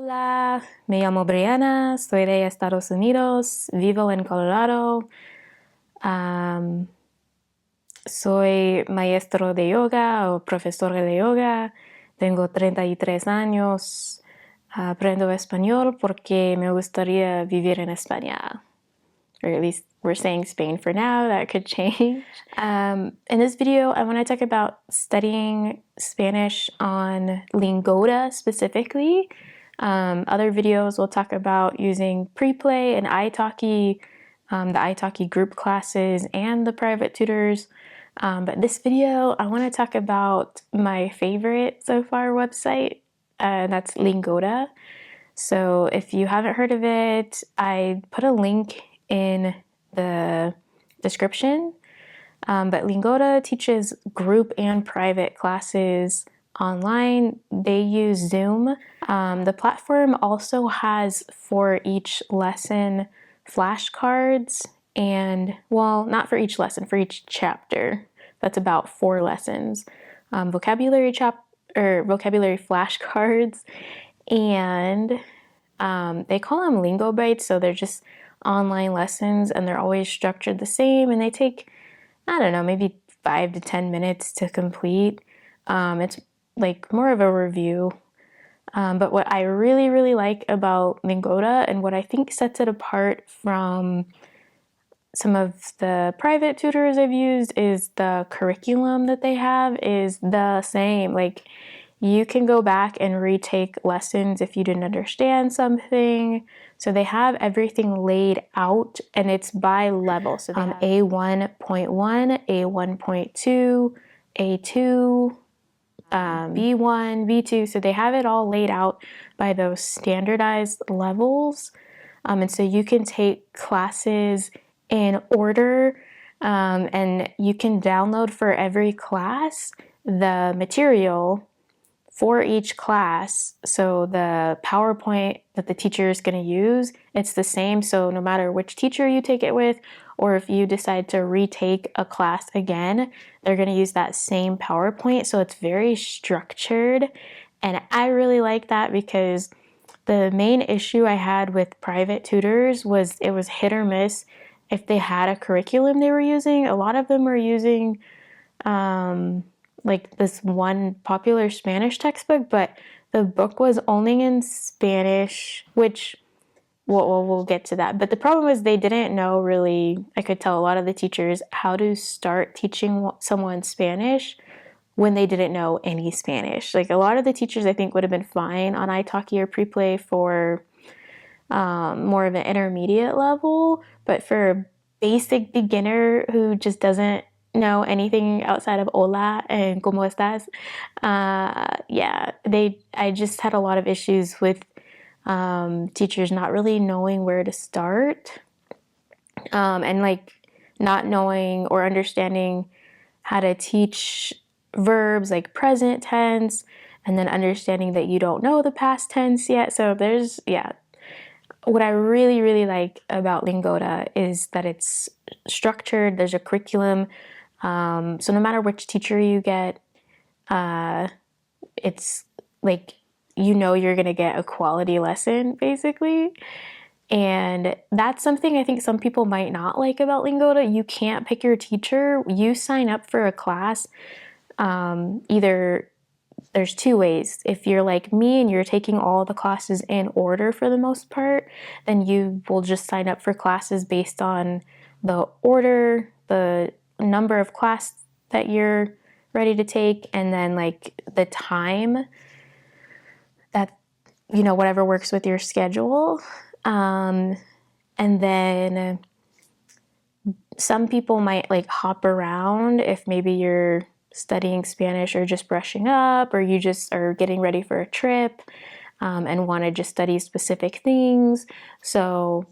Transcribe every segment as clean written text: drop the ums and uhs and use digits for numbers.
Hola, me llamo Brianna, soy de Estados Unidos, vivo en Colorado. Soy maestro de yoga o profesor de yoga. Tengo 33 años. Aprendo español porque me gustaría vivir en España. Or at least we're saying Spain for now. That could change. In this video, I want to talk about studying Spanish on Lingoda specifically. Other videos will talk about using pre-play and italki, the italki group classes and the private tutors. But this video, I want to talk about my favorite so far website, that's Lingoda. So if you haven't heard of it, I put a link in the description. But Lingoda teaches group and private classes online. They use Zoom. The platform also has for each lesson flashcards and, well, not for each lesson, for each chapter. That's about 4 lessons. Vocabulary flashcards, and they call them lingo bites, so they're just online lessons and they're always structured the same, and they take, I don't know, maybe 5 to 10 minutes to complete. It's like more of a review. But what I really, really like about Lingoda and what I think sets it apart from some of the private tutors I've used is the curriculum that they have is the same. Like, you can go back and retake lessons if you didn't understand something. So they have everything laid out and it's by level. So they have A1.1, A1.2, A2, B1, B2. So they have it all laid out by those standardized levels. And so you can take classes in order, and you can download for every class the material for each class. So the PowerPoint that the teacher is going to use, it's the same. So no matter which teacher you take it with, or if you decide to retake a class again, they're going to use that same PowerPoint. So it's very structured. And I really like that because the main issue I had with private tutors was it was hit or miss if they had a curriculum they were using. A lot of them were using like this one popular Spanish textbook, but the book was only in Spanish, which we'll get to that. But the problem was they didn't know really, I could tell a lot of the teachers, how to start teaching someone Spanish when they didn't know any Spanish. Like, a lot of the teachers I think would have been fine on italki or pre-play for more of an intermediate level, but for a basic beginner who just doesn't know anything outside of hola and cómo estás, I just had a lot of issues with teachers not really knowing where to start, and like not knowing or understanding how to teach verbs like present tense, and then understanding that you don't know the past tense yet. So there's, what I really, really like about Lingoda is that it's structured. There's a curriculum. So no matter which teacher you get, it's like, you're going to get a quality lesson, basically. And that's something I think some people might not like about Lingoda. You can't pick your teacher. You sign up for a class. Either there's 2 ways. If you're like me and you're taking all the classes in order for the most part, then you will just sign up for classes based on the order, the number of class that you're ready to take, and then like the time that, whatever works with your schedule. And then some people might like hop around if maybe you're studying Spanish or just brushing up, or you just are getting ready for a trip, and want to just study specific things. So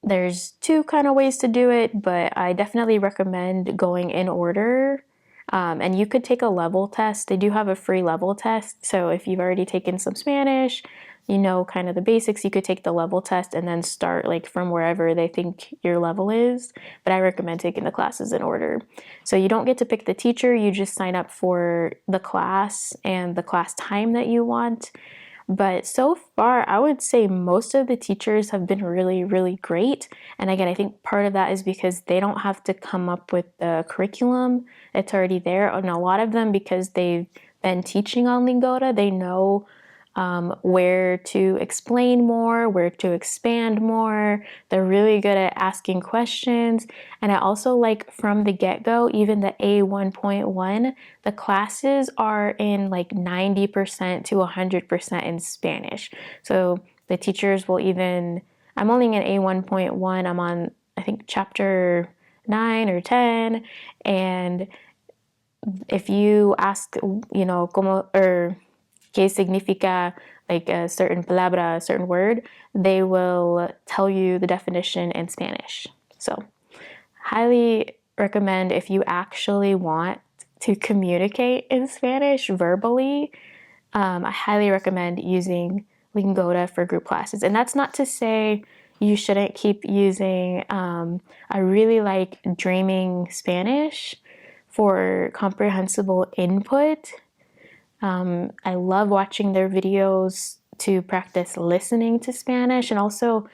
there's 2 kind of ways to do it, but I definitely recommend going in order. And you could take a level test. They do have a free level test. So if you've already taken some Spanish, kind of the basics, you could take the level test and then start like from wherever they think your level is. But I recommend taking the classes in order. So you don't get to pick the teacher. You just sign up for the class and the class time that you want. But so far, I would say most of the teachers have been really, really great. And again, I think part of that is because they don't have to come up with the curriculum, it's already there. And a lot of them, because they've been teaching on Lingoda, they know where to explain more, where to expand more. They're really good at asking questions. And I also like from the get-go, even the A1.1, the classes are in like 90% to 100% in Spanish. So the teachers will even, I'm only in A1.1, I'm on, I think, chapter 9 or 10. And if you ask, como, or qué significa like a certain palabra, a certain word, they will tell you the definition in Spanish. So, highly recommend if you actually want to communicate in Spanish verbally. I highly recommend using Lingoda for group classes. And that's not to say you shouldn't keep using, I really like Dreaming Spanish for comprehensible input. I love watching their videos to practice listening to Spanish, and also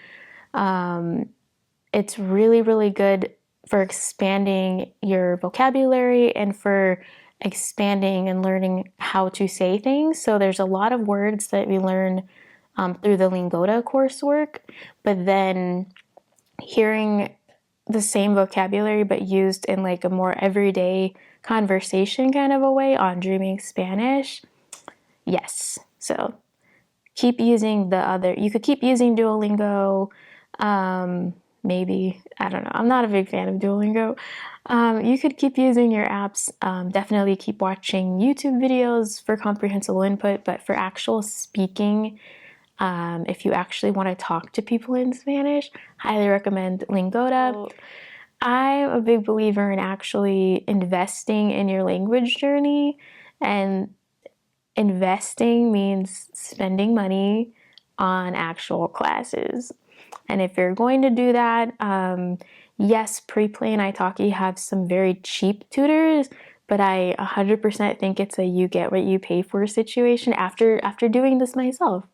it's really, really good for expanding your vocabulary and for expanding and learning how to say things. So there's a lot of words that we learn through the Lingoda coursework, but then hearing the same vocabulary but used in like a more everyday conversation kind of a way on Dreaming Spanish. Yes. So keep using the other, you could keep using Duolingo. Maybe, I don't know. I'm not a big fan of Duolingo. You could keep using your apps. Definitely keep watching YouTube videos for comprehensible input, but for actual speaking, if you actually want to talk to people in Spanish, highly recommend Lingoda. I'm a big believer in actually investing in your language journey, and investing means spending money on actual classes. And if you're going to do that, yes, Preplay and italki have some very cheap tutors, but I 100% think it's a you get what you pay for situation after doing this myself.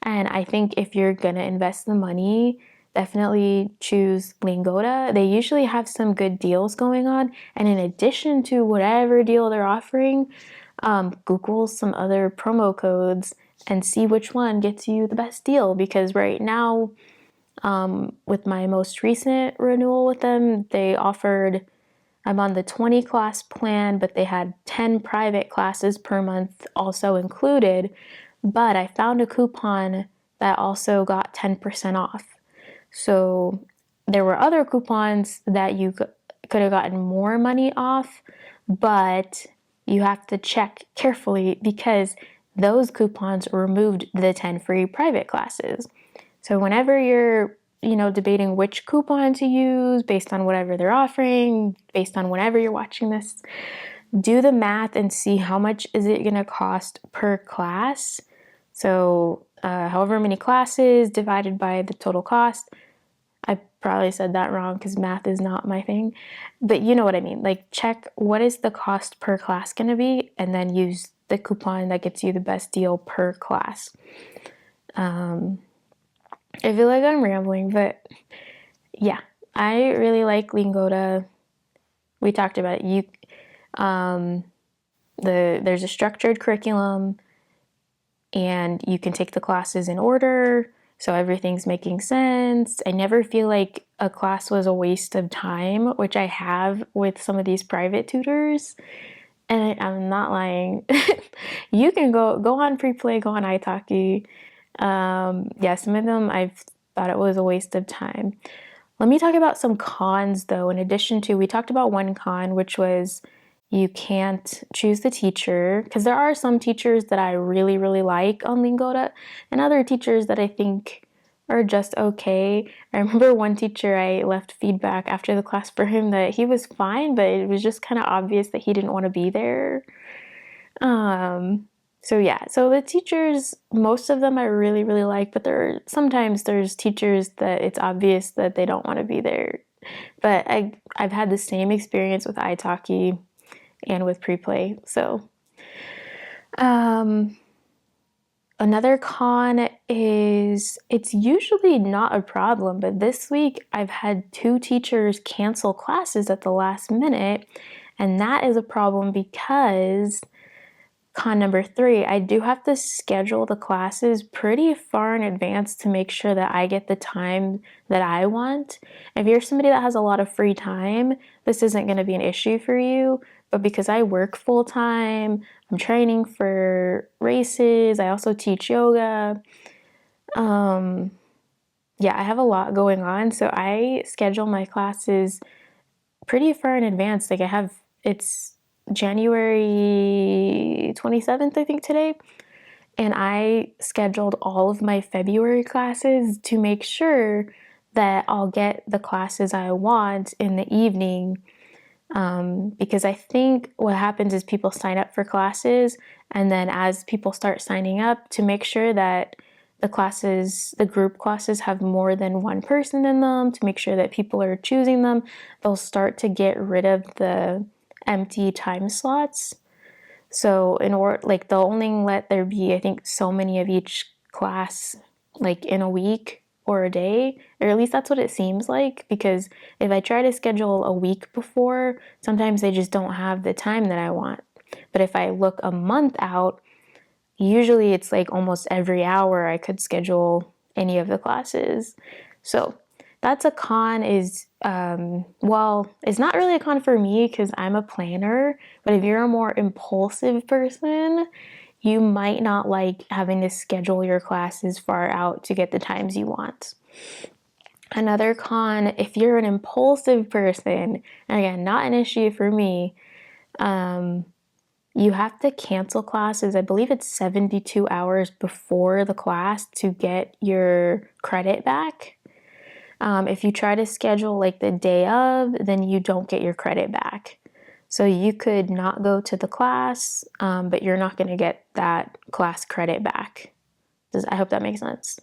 And I think if you're gonna invest the money, definitely choose Lingoda. They usually have some good deals going on, and in addition to whatever deal they're offering, Google some other promo codes and see which one gets you the best deal, because right now, with my most recent renewal with them, they offered, I'm on the 20 class plan, but they had 10 private classes per month also included. But I found a coupon that also got 10% off. So there were other coupons that you could have gotten more money off, but you have to check carefully because those coupons removed the 10 free private classes. So whenever you're, debating which coupon to use based on whatever they're offering, based on whenever you're watching this, do the math and see how much is it going to cost per class. So however many classes divided by the total cost. I probably said that wrong because math is not my thing, but you know what I mean. Like, check what is the cost per class going to be, and then use the coupon that gets you the best deal per class. I feel like I'm rambling, but yeah, I really like Lingoda. We talked about it. There's a structured curriculum, and you can take the classes in order, so everything's making sense. I never feel like a class was a waste of time, which I have with some of these private tutors. And I'm not lying. You can go on Preplay, go on italki. Yeah, some of them I've thought it was a waste of time. Let me talk about some cons though. In addition to, we talked about one con, which was you can't choose the teacher, because there are some teachers that I really, really like on Lingoda, and other teachers that I think are just okay. I remember one teacher, I left feedback after the class for him that he was fine, but it was just kind of obvious that he didn't want to be there. So yeah, so the teachers, most of them I really, really like, but sometimes there's teachers that it's obvious that they don't want to be there. But I've had the same experience with italki and with Preplay. So Another con is it's usually not a problem, but this week I've had 2 teachers cancel classes at the last minute, and that is a problem because con number 3, I do have to schedule the classes pretty far in advance to make sure that I get the time that I want. If you're somebody that has a lot of free time, this isn't going to be an issue for you. But because I work full time, I'm training for races, I also teach yoga. Yeah, I have a lot going on, so I schedule my classes pretty far in advance. Like it's January 27th, I think today. And I scheduled all of my February classes to make sure that I'll get the classes I want in the evening. Because I think what happens is people sign up for classes, and then as people start signing up, to make sure that the group classes have more than one person in them, to make sure that people are choosing them, they'll start to get rid of the empty time slots. So in order, like they'll only let there be, I think, so many of each class, like in a week or a day, or at least that's what it seems like. Because if I try to schedule a week before, sometimes they just don't have the time that I want. But if I look a month out, usually it's like almost every hour I could schedule any of the classes. So that's a con is, well, it's not really a con for me because I'm a planner, but if you're a more impulsive person, you might not like having to schedule your classes far out to get the times you want. Another con, if you're an impulsive person, and again, not an issue for me, you have to cancel classes. I believe it's 72 hours before the class to get your credit back. If you try to schedule like the day of, then you don't get your credit back. So you could not go to the class, but you're not going to get that class credit back. I hope that makes sense.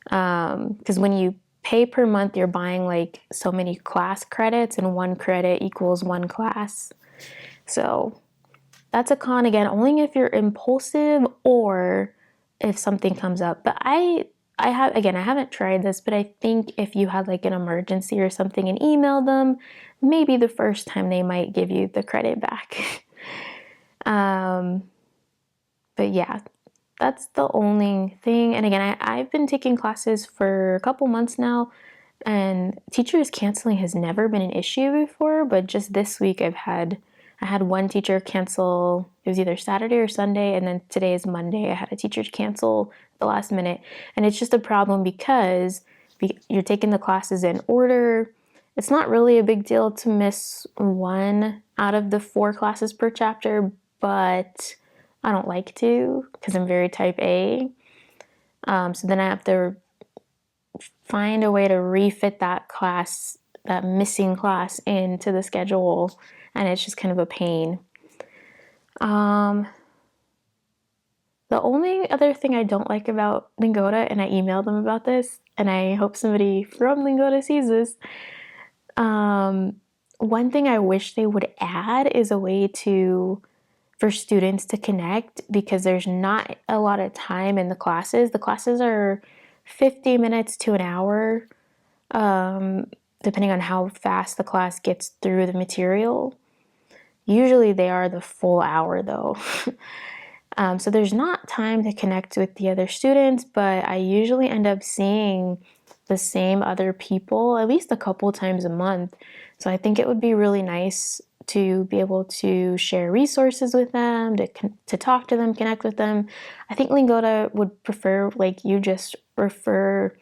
Because when you pay per month, you're buying like so many class credits, and one credit equals one class. So that's a con again, only if you're impulsive or if something comes up. But I haven't tried this, but I think if you had like an emergency or something and email them, maybe the first time they might give you the credit back. But yeah, that's the only thing. And again, I've been taking classes for a couple months now, and teachers canceling has never been an issue before, but just this week I had one teacher cancel. It was either Saturday or Sunday, and then today is Monday. I had a teacher cancel at the last minute, and it's just a problem because you're taking the classes in order. It's not really a big deal to miss one out of the 4 classes per chapter, but I don't like to because I'm very type A. So then I have to find a way to refit that missing class into the schedule, and it's just kind of a pain. The only other thing I don't like about Lingoda, and I emailed them about this, and I hope somebody from Lingoda sees this, one thing I wish they would add is a way for students to connect, because there's not a lot of time in the classes. The classes are 50 minutes to an hour, depending on how fast the class gets through the material. Usually they are the full hour though. So there's not time to connect with the other students, but I usually end up seeing the same other people at least a couple times a month. So I think it would be really nice to be able to share resources with them, to talk to them, connect with them. I think Lingoda would prefer like you just refer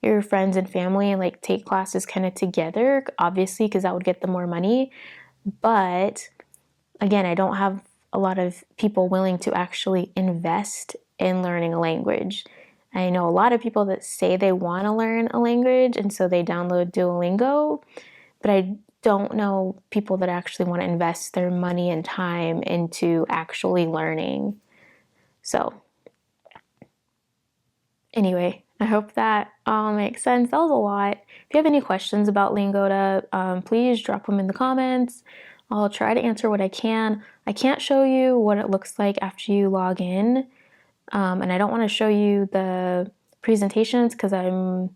your friends and family and like take classes kind of together, obviously, because that would get them more money. But again, I don't have a lot of people willing to actually invest in learning a language. I know a lot of people that say they want to learn a language, and so they download Duolingo, but I don't know people that actually want to invest their money and time into actually learning. So anyway, I hope that all makes sense. That was a lot. If you have any questions about Lingoda, please drop them in the comments. I'll try to answer what I can. I can't show you what it looks like after you log in, And I don't want to show you the presentations because I'm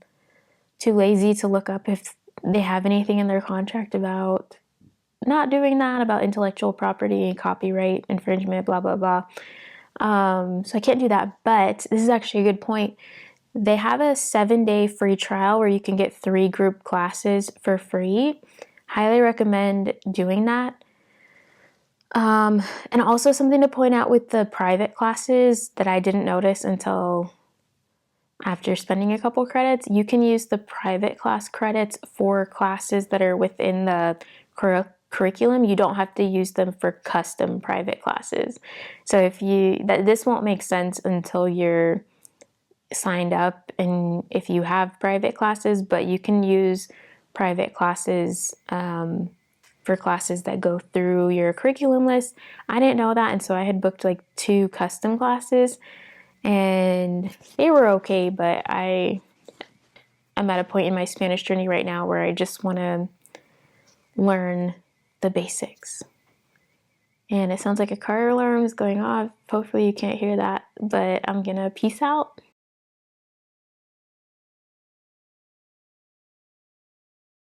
too lazy to look up if they have anything in their contract about not doing that, about intellectual property, copyright infringement, blah, blah, blah. So I can't do that, but this is actually a good point. They have a 7-day free trial where you can get 3 group classes for free. Highly recommend doing that. And also something to point out with the private classes that I didn't notice until after spending a couple credits, you can use the private class credits for classes that are within the curriculum. You don't have to use them for custom private classes. So this won't make sense until you're signed up and if you have private classes, but you can use private classes for classes that go through your curriculum list. I didn't know that, and so I had booked like 2 custom classes, and they were okay, but I'm at a point in my Spanish journey right now where I just want to learn the basics. And it sounds like a car alarm is going off. Hopefully you can't hear that, but I'm gonna peace out.